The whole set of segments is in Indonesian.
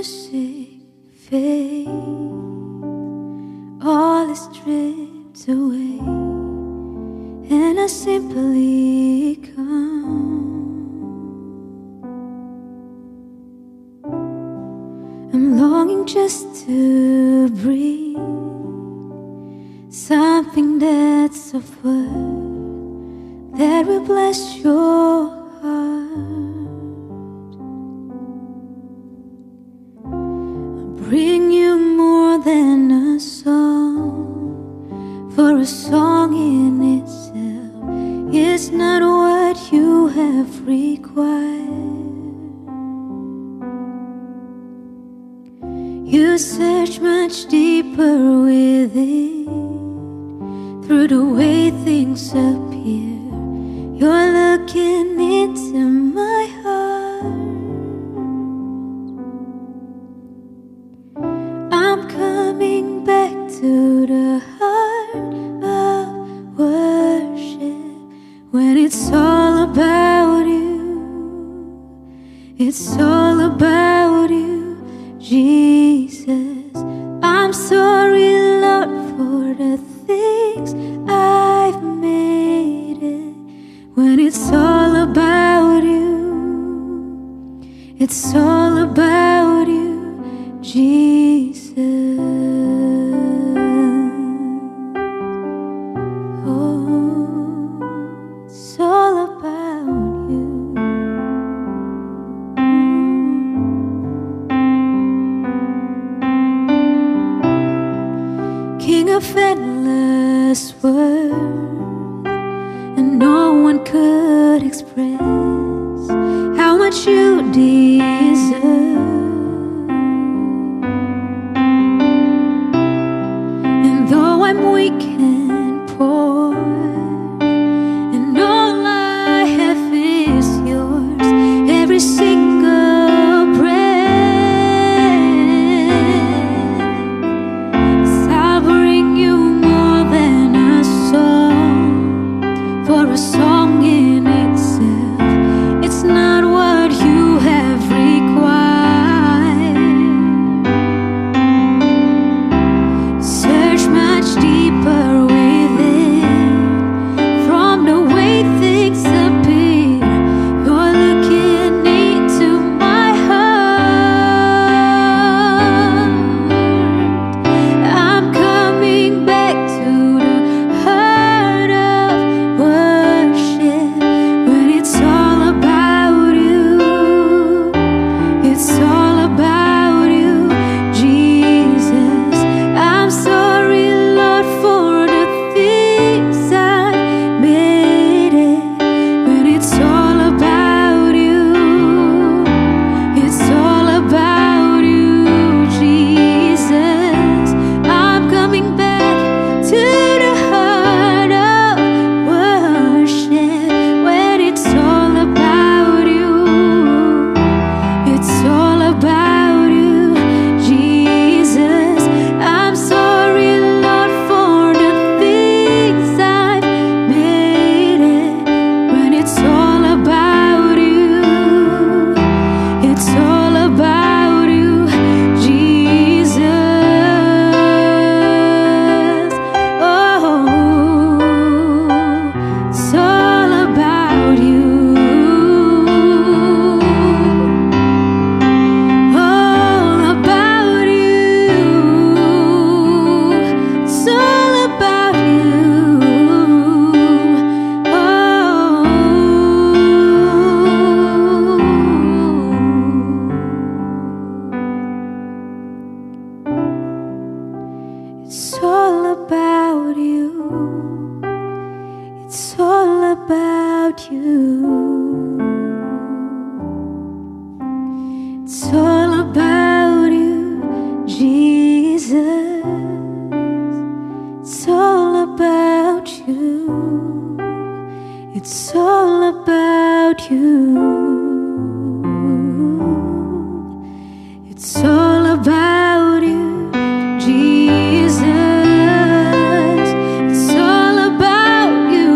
music fades, all is stripped away, and I simply come. I'm longing just to breathe something that's of worth that will bless your heart. I'll bring you more than a song, for a song in itself is not what you have required. You search much deeper within, through the way things appear. You're looking into my heart. I'm coming back to the heart of worship, when it's all about you. It's all about you, Jesus. I'm sorry, Lord, for the things I've made it. When it's all about you, it's all about you, Jesus. Oh, it's all about you. King of endless worth, and no one could express how much you deserve. And though I'm weak and poor, and all I have is yours, every single breath, I'll bring you more than a song, for a song in itself, it's not what you have required. Search much deeper within, from the way things appear. You're looking into my heart. I'm coming back to the heart of worship, when it's all about you. It's all about you, Jesus. I'm sorry, Lord, for the things I made it. When it's all about you, it's all about you, Jesus. I'm coming back to the heart of worship, when it's all about you. It's all about you, Jesus. I'm sorry, Lord, for the things I've made it. When it's all about you, it's all about you, Jesus. Oh, it's all about you. All about you. It's all about you. It's all about you. It's all about you. It's all about you, Jesus. It's all about you. It's all about you. It's all about you, Jesus. It's all about you.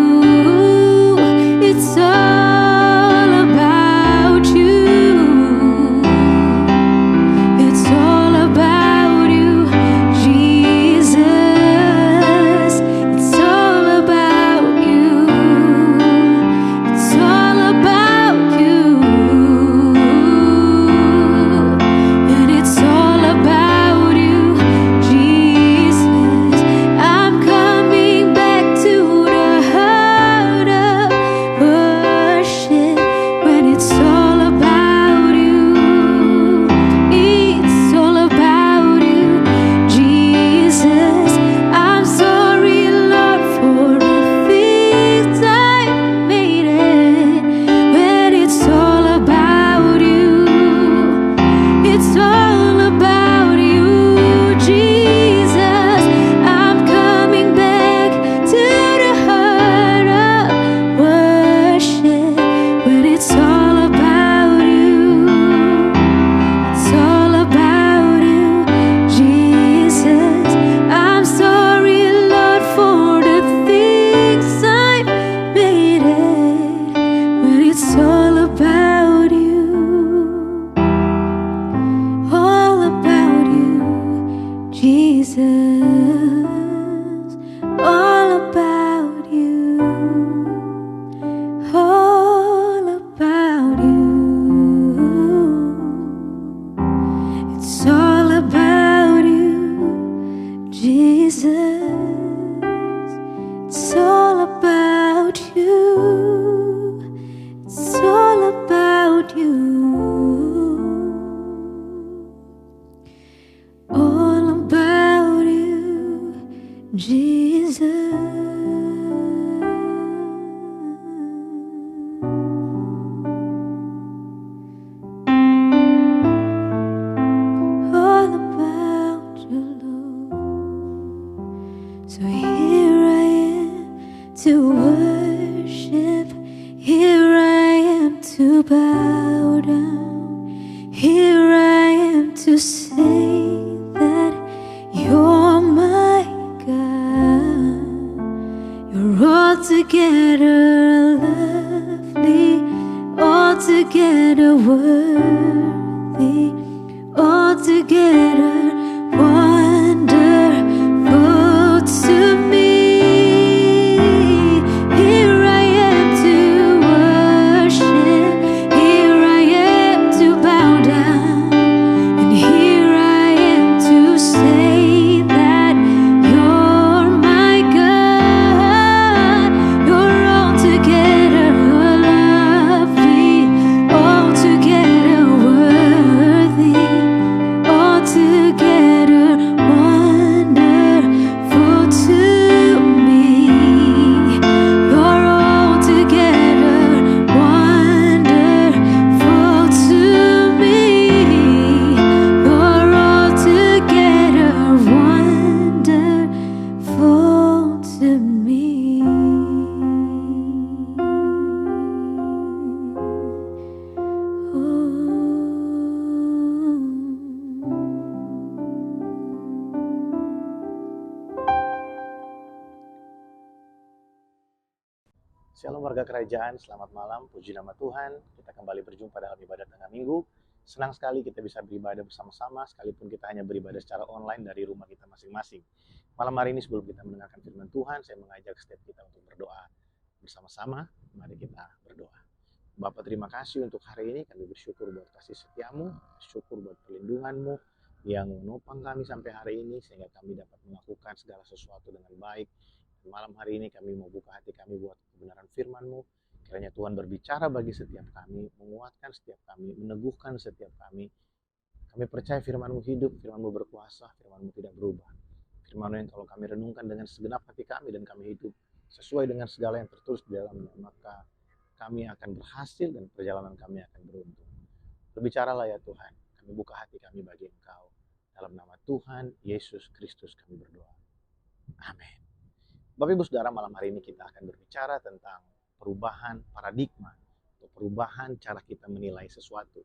It's all about you. It's Jesus, all about you, all about you. It's all about you, Jesus. It's all about you. It's all about you. All about you, Jesus. All about you, Lord. So here I am to worship. Here I am to bow down. Here I am to say that you're my God. You're altogether lovely, altogether worthy, altogether wonderful to me. Here I am to worship, here I am to bow down, and here I am to say that you're my God. You're altogether lovely, altogether worthy, altogether wonderful to me. You're altogether wonderful to me. You're altogether wonderful to me. Shalom warga kerajaan, selamat malam, puji nama Tuhan. Kita kembali berjumpa dalam ibadah tengah minggu. Senang sekali kita bisa beribadah bersama-sama, sekalipun kita hanya beribadah secara online dari rumah kita masing-masing. Malam hari ini sebelum kita mendengarkan firman Tuhan, saya mengajak setiap kita untuk berdoa bersama-sama. Mari kita berdoa. Bapa, terima kasih untuk hari ini, kami bersyukur buat kasih setiamu, bersyukur buat perlindunganmu yang menopang kami sampai hari ini, sehingga kami dapat melakukan segala sesuatu dengan baik. Malam hari ini kami mau buka hati kami buat kebenaran firman-Mu. Kiranya Tuhan berbicara bagi setiap kami, menguatkan setiap kami, meneguhkan setiap kami. Kami percaya firman-Mu hidup, firman-Mu berkuasa, firman-Mu tidak berubah. Firman-Mu yang kalau kami renungkan dengan segenap hati kami dan kami hidup sesuai dengan segala yang tertulis di dalamnya, maka kami akan berhasil dan perjalanan kami akan beruntung. Berbicaralah ya Tuhan, kami buka hati kami bagi Engkau. Dalam nama Tuhan Yesus Kristus kami berdoa. Amin. Bapak Ibu Saudara, malam hari ini kita akan berbicara tentang perubahan paradigma atau perubahan cara kita menilai sesuatu.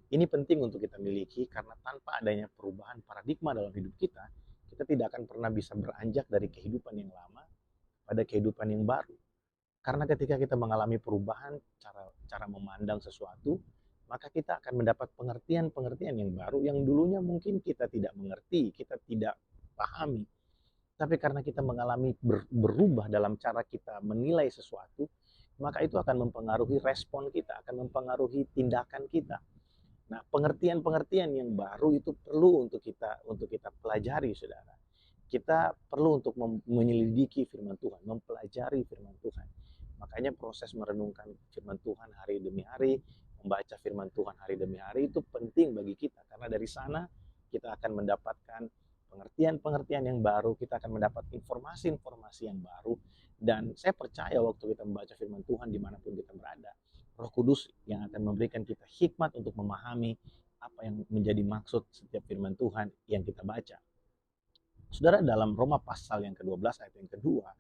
Ini penting untuk kita miliki karena tanpa adanya perubahan paradigma dalam hidup kita, kita tidak akan pernah bisa beranjak dari kehidupan yang lama pada kehidupan yang baru. Karena ketika kita mengalami perubahan cara memandang sesuatu, maka kita akan mendapat pengertian-pengertian yang baru yang dulunya mungkin kita tidak mengerti, kita tidak pahami. Tapi karena kita mengalami berubah dalam cara kita menilai sesuatu, maka itu akan mempengaruhi respon kita, akan mempengaruhi tindakan kita. Nah, pengertian-pengertian yang baru itu perlu untuk kita pelajari, saudara. Kita perlu untuk menyelidiki firman Tuhan, mempelajari firman Tuhan. Makanya proses merenungkan firman Tuhan hari demi hari, membaca firman Tuhan hari demi hari itu penting bagi kita. Karena dari sana kita akan mendapatkan pengertian-pengertian yang baru, kita akan mendapat informasi-informasi yang baru. Dan saya percaya waktu kita membaca firman Tuhan dimanapun kita berada, Roh Kudus yang akan memberikan kita hikmat untuk memahami apa yang menjadi maksud setiap firman Tuhan yang kita baca. Saudara, dalam Roma pasal yang ke-12 ayat yang kedua,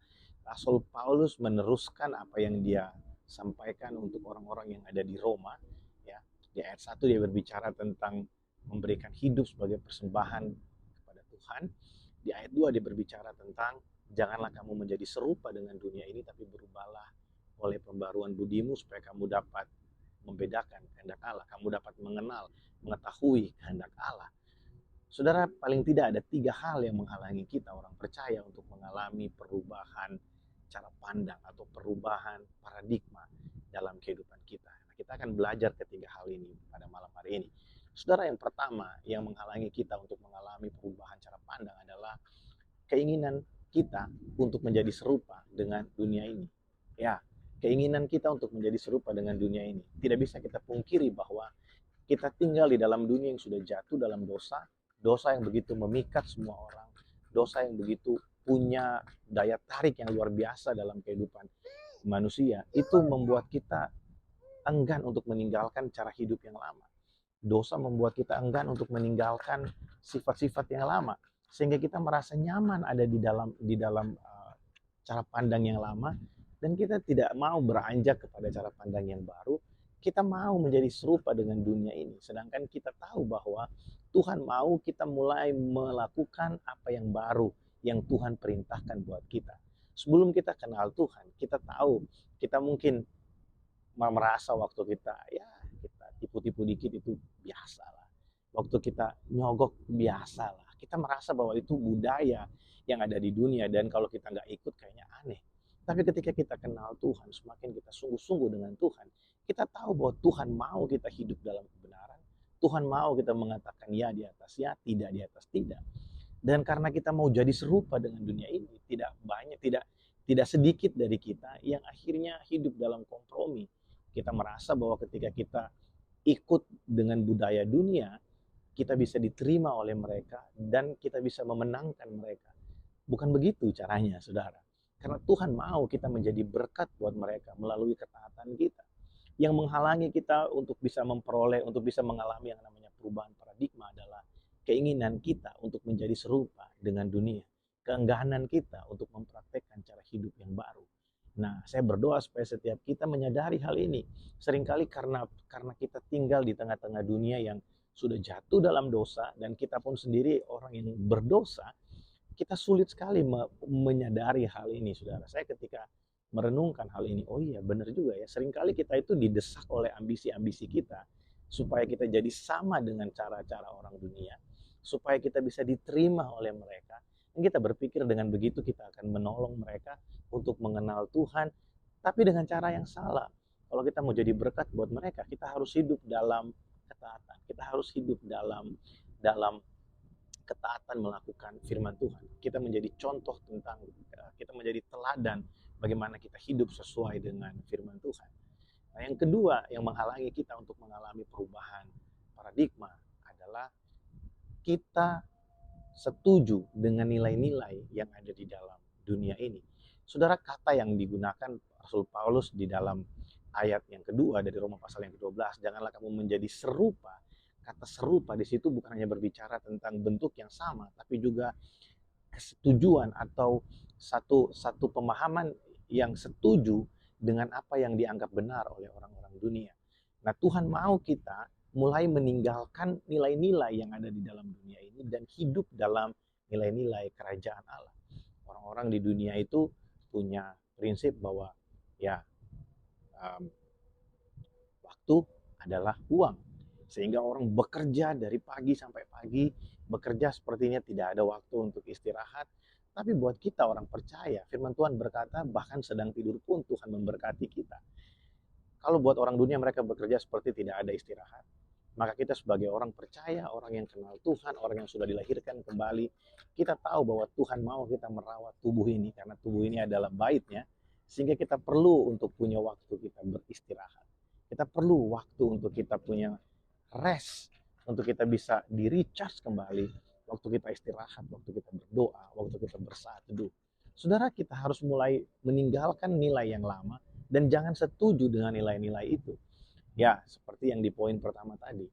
Rasul Paulus meneruskan apa yang dia sampaikan untuk orang-orang yang ada di Roma. Ya, di ayat 1 dia berbicara tentang memberikan hidup sebagai persembahan Tuhan. Di ayat 2 dia berbicara tentang janganlah kamu menjadi serupa dengan dunia ini, tapi berubahlah oleh pembaruan budimu supaya kamu dapat membedakan kehendak Allah, kamu dapat mengenal, mengetahui kehendak Allah. Saudara, paling tidak ada 3 hal yang menghalangi kita orang percaya untuk mengalami perubahan cara pandang atau perubahan paradigma dalam kehidupan kita. Nah, kita akan belajar ketiga hal ini pada malam hari ini. Saudara, yang pertama yang menghalangi kita untuk mengalami perubahan cara pandang adalah keinginan kita untuk menjadi serupa dengan dunia ini. Ya, keinginan kita untuk menjadi serupa dengan dunia ini. Tidak bisa kita pungkiri bahwa kita tinggal di dalam dunia yang sudah jatuh dalam dosa, dosa yang begitu memikat semua orang, dosa yang begitu punya daya tarik yang luar biasa dalam kehidupan manusia. Itu membuat kita enggan untuk meninggalkan cara hidup yang lama. Dosa membuat kita enggan untuk meninggalkan sifat-sifat yang lama, sehingga kita merasa nyaman ada di dalam cara pandang yang lama, dan kita tidak mau beranjak kepada cara pandang yang baru. Kita mau menjadi serupa dengan dunia ini, sedangkan kita tahu bahwa Tuhan mau kita mulai melakukan apa yang baru yang Tuhan perintahkan buat kita. Sebelum kita kenal Tuhan, kita tahu, kita mungkin merasa waktu kita kita tipu-tipu dikit itu biasa lah. Waktu kita nyogok biasa lah. Kita merasa bahwa itu budaya yang ada di dunia, dan kalau kita nggak ikut kayaknya aneh. Tapi ketika kita kenal Tuhan, semakin kita sungguh-sungguh dengan Tuhan, kita tahu bahwa Tuhan mau kita hidup dalam kebenaran. Tuhan mau kita mengatakan ya di atas ya, tidak di atas tidak. Dan karena kita mau jadi serupa dengan dunia ini, tidak sedikit dari kita yang akhirnya hidup dalam kompromi. Kita merasa bahwa ketika kita ikut dengan budaya dunia, kita bisa diterima oleh mereka dan kita bisa memenangkan mereka. Bukan begitu caranya, saudara. Karena Tuhan mau kita menjadi berkat buat mereka melalui ketaatan kita. Yang menghalangi kita untuk bisa memperoleh, untuk bisa mengalami yang namanya perubahan paradigma adalah keinginan kita untuk menjadi serupa dengan dunia. Keengganan kita untuk mempraktekkan cara hidup yang baru. Nah, saya berdoa supaya setiap kita menyadari hal ini. Seringkali karena kita tinggal di tengah-tengah dunia yang sudah jatuh dalam dosa, dan kita pun sendiri orang yang berdosa, kita sulit sekali menyadari hal ini, saudara. Saya ketika merenungkan hal ini, oh iya benar juga ya, seringkali kita itu didesak oleh ambisi-ambisi kita, supaya kita jadi sama dengan cara-cara orang dunia, supaya kita bisa diterima oleh mereka. Dan kita berpikir dengan begitu kita akan menolong mereka untuk mengenal Tuhan, tapi dengan cara yang salah. Kalau kita mau jadi berkat buat mereka, kita harus hidup dalam ketaatan. Kita harus hidup dalam ketaatan melakukan firman Tuhan. Kita menjadi contoh tentang, kita menjadi teladan bagaimana kita hidup sesuai dengan firman Tuhan. Nah, yang kedua yang menghalangi kita untuk mengalami perubahan paradigma adalah kita setuju dengan nilai-nilai yang ada di dalam dunia ini. Saudara, kata yang digunakan Rasul Paulus di dalam ayat yang kedua dari Roma pasal yang ke-12, janganlah kamu menjadi serupa. Kata serupa di situ bukan hanya berbicara tentang bentuk yang sama, tapi juga kesetujuan atau satu pemahaman yang setuju dengan apa yang dianggap benar oleh orang-orang dunia. Nah, Tuhan mau kita mulai meninggalkan nilai-nilai yang ada di dalam dunia ini dan hidup dalam nilai-nilai kerajaan Allah. Orang-orang di dunia itu punya prinsip bahwa waktu adalah uang. Sehingga orang bekerja dari pagi sampai pagi, bekerja sepertinya tidak ada waktu untuk istirahat. Tapi buat kita orang percaya, firman Tuhan berkata bahkan sedang tidur pun Tuhan memberkati kita. Kalau buat orang dunia mereka bekerja seperti tidak ada istirahat, maka kita sebagai orang percaya, orang yang kenal Tuhan, orang yang sudah dilahirkan kembali, kita tahu bahwa Tuhan mau kita merawat tubuh ini, karena tubuh ini adalah baitnya, sehingga kita perlu untuk punya waktu kita beristirahat. Kita perlu waktu untuk kita punya rest, untuk kita bisa di-recharge kembali, waktu kita istirahat, waktu kita berdoa, waktu kita bersaat teduh. Saudara, kita harus mulai meninggalkan nilai yang lama dan jangan setuju dengan nilai-nilai itu. Ya, seperti yang di poin pertama tadi,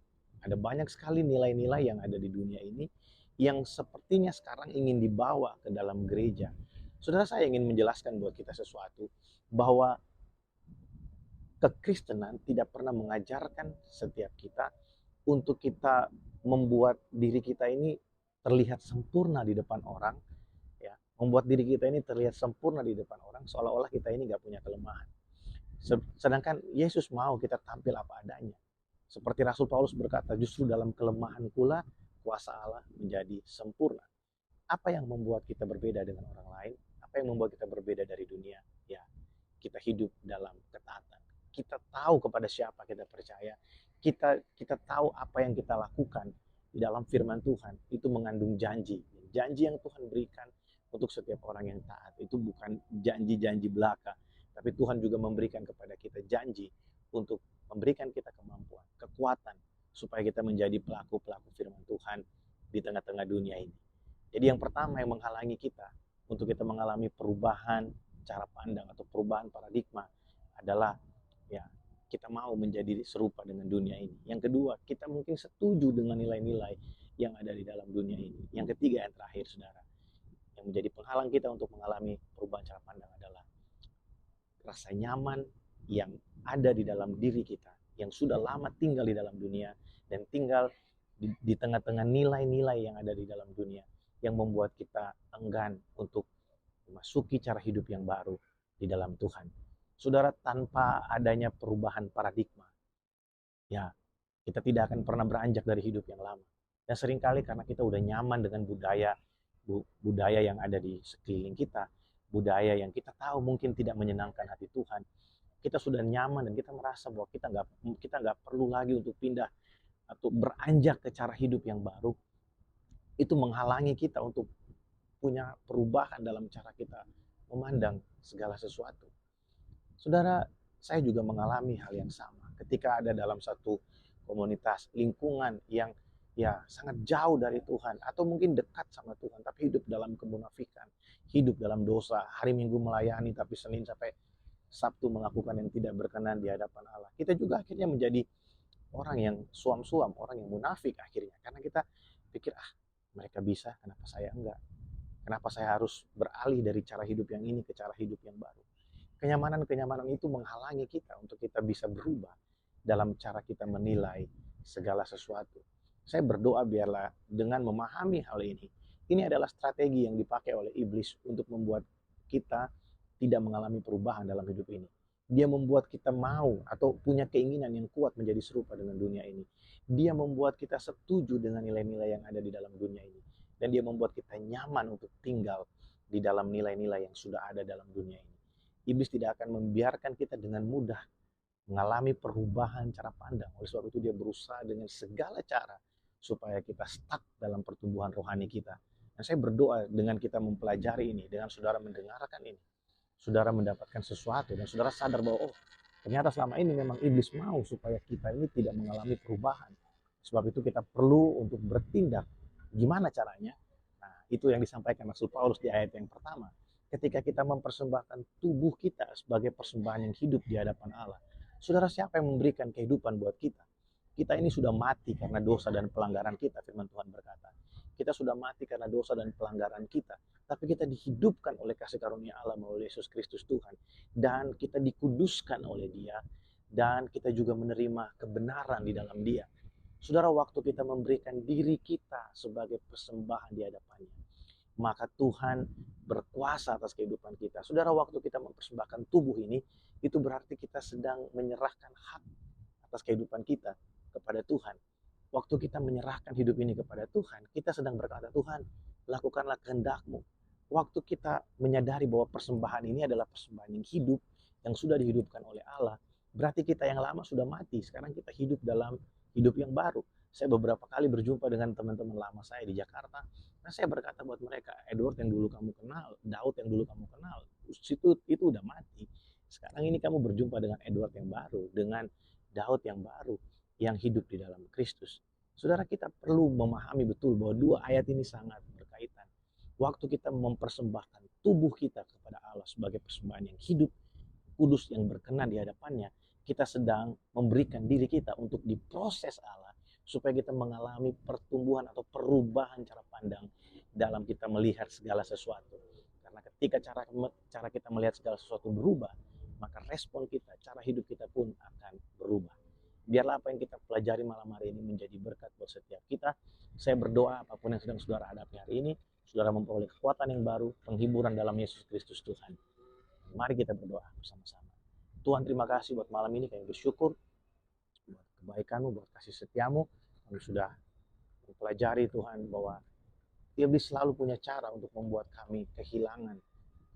ada banyak sekali nilai-nilai yang ada di dunia ini yang sepertinya sekarang ingin dibawa ke dalam gereja. Saudara, saya ingin menjelaskan buat kita sesuatu, bahwa kekristenan tidak pernah mengajarkan setiap kita untuk kita membuat diri kita ini terlihat sempurna di depan orang, ya, membuat diri kita ini terlihat sempurna di depan orang, seolah-olah kita ini nggak punya kelemahan. Sedangkan Yesus mau kita tampil apa adanya. Seperti Rasul Paulus berkata, justru dalam kelemahan pula kuasa Allah menjadi sempurna. Apa yang membuat kita berbeda dengan orang lain? Apa yang membuat kita berbeda dari dunia? Ya, kita hidup dalam ketaatan. Kita tahu kepada siapa kita percaya. Kita tahu apa yang kita lakukan di dalam firman Tuhan. Itu mengandung janji. Janji yang Tuhan berikan untuk setiap orang yang taat. Itu bukan janji-janji belaka. Tapi Tuhan juga memberikan kepada kita janji untuk memberikan kita kemampuan, kekuatan, supaya kita menjadi pelaku-pelaku firman Tuhan di tengah-tengah dunia ini. Jadi yang pertama yang menghalangi kita untuk kita mengalami perubahan cara pandang atau perubahan paradigma adalah ya kita mau menjadi serupa dengan dunia ini. Yang kedua, kita mungkin setuju dengan nilai-nilai yang ada di dalam dunia ini. Yang ketiga, yang terakhir saudara, yang menjadi penghalang kita untuk mengalami perubahan cara pandang adalah rasa nyaman yang ada di dalam diri kita, yang sudah lama tinggal di dalam dunia dan tinggal di tengah-tengah nilai-nilai yang ada di dalam dunia, yang membuat kita enggan untuk memasuki cara hidup yang baru di dalam Tuhan. Saudara, tanpa adanya perubahan paradigma, ya kita tidak akan pernah beranjak dari hidup yang lama. Dan seringkali karena kita udah nyaman dengan budaya yang ada di sekeliling kita, budaya yang kita tahu mungkin tidak menyenangkan hati Tuhan, kita sudah nyaman dan kita merasa bahwa kita nggak perlu lagi untuk pindah atau beranjak ke cara hidup yang baru. Itu menghalangi kita untuk punya perubahan dalam cara kita memandang segala sesuatu. Saudara, saya juga mengalami hal yang sama. Ketika ada dalam satu komunitas, lingkungan yang ya sangat jauh dari Tuhan, atau mungkin dekat sama Tuhan, tapi hidup dalam kemunafikan, hidup dalam dosa, hari Minggu melayani, tapi Senin sampai Sabtu melakukan yang tidak berkenan di hadapan Allah. Kita juga akhirnya menjadi orang yang suam-suam, orang yang munafik akhirnya. Karena kita pikir, mereka bisa, kenapa saya enggak? Kenapa saya harus beralih dari cara hidup yang ini ke cara hidup yang baru? Kenyamanan-kenyamanan itu menghalangi kita untuk kita bisa berubah dalam cara kita menilai segala sesuatu. Saya berdoa biarlah dengan memahami hal ini adalah strategi yang dipakai oleh iblis untuk membuat kita tidak mengalami perubahan dalam hidup ini. Dia membuat kita mau atau punya keinginan yang kuat menjadi serupa dengan dunia ini. Dia membuat kita setuju dengan nilai-nilai yang ada di dalam dunia ini. Dan dia membuat kita nyaman untuk tinggal di dalam nilai-nilai yang sudah ada dalam dunia ini. Iblis tidak akan membiarkan kita dengan mudah mengalami perubahan cara pandang. Oleh sebab itu dia berusaha dengan segala cara supaya kita stuck dalam pertumbuhan rohani kita. Dan saya berdoa dengan kita mempelajari ini, dengan saudara mendengarkan ini, saudara mendapatkan sesuatu dan saudara sadar bahwa ternyata selama ini memang iblis mau supaya kita ini tidak mengalami perubahan. Sebab itu kita perlu untuk bertindak. Gimana caranya? Nah, itu yang disampaikan Rasul Paulus di ayat yang pertama. Ketika kita mempersembahkan tubuh kita sebagai persembahan yang hidup di hadapan Allah. Saudara, siapa yang memberikan kehidupan buat kita? Kita ini sudah mati karena dosa dan pelanggaran kita, firman Tuhan berkata. Kita sudah mati karena dosa dan pelanggaran kita. Tapi kita dihidupkan oleh kasih karunia Allah melalui Yesus Kristus Tuhan. Dan kita dikuduskan oleh Dia. Dan kita juga menerima kebenaran di dalam Dia. Saudara, waktu kita memberikan diri kita sebagai persembahan di hadapannya, maka Tuhan berkuasa atas kehidupan kita. Saudara, waktu kita mempersembahkan tubuh ini, itu berarti kita sedang menyerahkan hak atas kehidupan kita kepada Tuhan. Waktu kita menyerahkan hidup ini kepada Tuhan, kita sedang berkata, Tuhan, lakukanlah kehendak-Mu. Waktu kita menyadari bahwa persembahan ini adalah persembahan yang hidup, yang sudah dihidupkan oleh Allah, berarti kita yang lama sudah mati. Sekarang kita hidup dalam hidup yang baru. Saya beberapa kali berjumpa dengan teman-teman lama saya di Jakarta. Nah, saya berkata buat mereka, Edward yang dulu kamu kenal, Daud yang dulu kamu kenal, itu udah mati. Sekarang ini kamu berjumpa dengan Edward yang baru, dengan Daud yang baru, yang hidup di dalam Kristus. Saudara, kita perlu memahami betul bahwa dua ayat ini sangat berkaitan. Waktu kita mempersembahkan tubuh kita kepada Allah sebagai persembahan yang hidup, kudus, yang berkenan di hadapannya, kita sedang memberikan diri kita untuk diproses Allah supaya kita mengalami pertumbuhan atau perubahan cara pandang dalam kita melihat segala sesuatu. Karena ketika cara kita melihat segala sesuatu berubah, maka respon kita, cara hidup kita pun akan berubah. Biarlah apa yang kita pelajari malam hari ini menjadi berkat buat setiap kita. Saya berdoa apapun yang sedang saudara hadapi hari ini, saudara memperoleh kekuatan yang baru, penghiburan dalam Yesus Kristus Tuhan. Mari kita berdoa bersama-sama. Tuhan, terima kasih buat malam ini, kami bersyukur buat kebaikan-Mu, buat kasih setia-Mu. Kami sudah Pelajari Tuhan bahwa iblis selalu punya cara untuk membuat kami kehilangan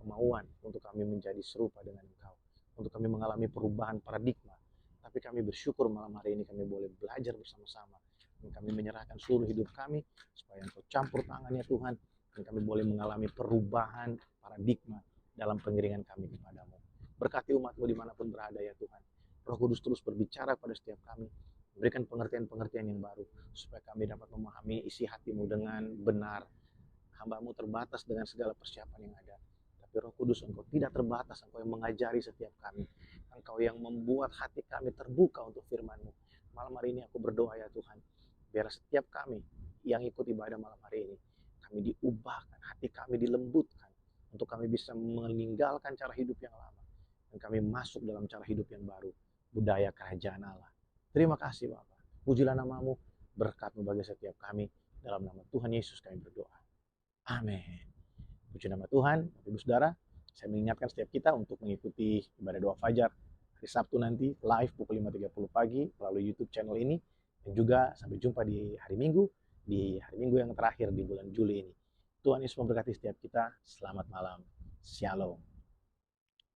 kemauan untuk kami menjadi serupa dengan Engkau, untuk kami mengalami perubahan paradigma. Tapi kami bersyukur malam hari ini kami boleh belajar bersama-sama, dan kami menyerahkan seluruh hidup kami supaya Engkau campur tangannya Tuhan, dan kami boleh mengalami perubahan paradigma dalam pengiringan kami kepadamu. Berkati umat-Mu dimanapun berada ya Tuhan. Roh Kudus terus berbicara pada setiap kami, berikan pengertian-pengertian yang baru, supaya kami dapat memahami isi hati-Mu dengan benar. Hamba-Mu terbatas dengan segala persiapan yang ada. Tapi Roh Kudus, Engkau tidak terbatas, Engkau yang mengajari setiap kami. Engkau yang membuat hati kami terbuka untuk firman-Mu. Malam hari ini aku berdoa ya Tuhan, biar setiap kami yang ikut ibadah malam hari ini, kami diubahkan, hati kami dilembutkan, untuk kami bisa meninggalkan cara hidup yang lama, dan kami masuk dalam cara hidup yang baru, budaya kerajaan Allah. Terima kasih Bapa. Pujilah nama-Mu, berkat-Mu bagi setiap kami. Dalam nama Tuhan Yesus kami berdoa. Amin. Puji nama Tuhan. Bapak Ibu Saudara, saya mengingatkan setiap kita untuk mengikuti ibadah doa fajar hari Sabtu nanti live pukul 5.30 pagi melalui YouTube channel ini, dan juga sampai jumpa di hari Minggu yang terakhir di bulan Juli ini. Tuhan Yesus memberkati setiap kita. Selamat malam. Shalom.